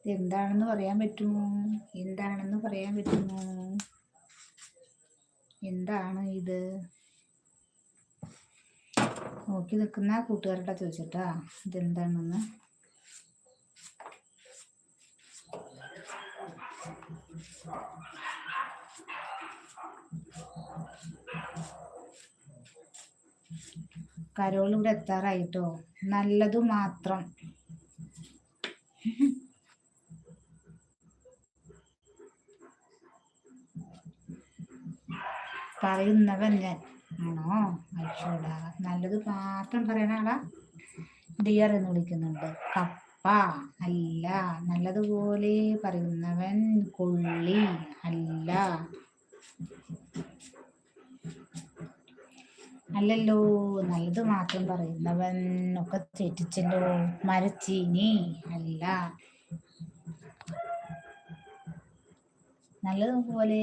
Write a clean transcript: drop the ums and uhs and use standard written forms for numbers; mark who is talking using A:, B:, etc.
A: എന്താണെന്ന് പറയാൻ പറ്റുമോ? എന്താണ് ഇത്? നോക്കി നിൽക്കുന്ന കൂട്ടുകാരുടെ ചോദിച്ചിട്ടാ ഇതെന്താണെന്ന്. കരോൾ ഇവിടെ എത്താറായിട്ടോ. നല്ലതു മാത്രം പറയുന്നവൻ ഞാൻ ആണോ? അയച്ചോടാ. നല്ലത് മാത്രം പറയണ ആളാ. ഡിയർ എന്ന് വിളിക്കുന്നുണ്ട്. കപ്പ അല്ല. നല്ലതുപോലെ പറയുന്നവൻ കൊള്ളി അല്ല. അല്ലല്ലോ. നല്ലത് മാത്രം പറയുന്നവൻ ഒക്കെ തെറ്റിച്ചല്ലോ. മരച്ചീനി അല്ല. നല്ലതുപോലെ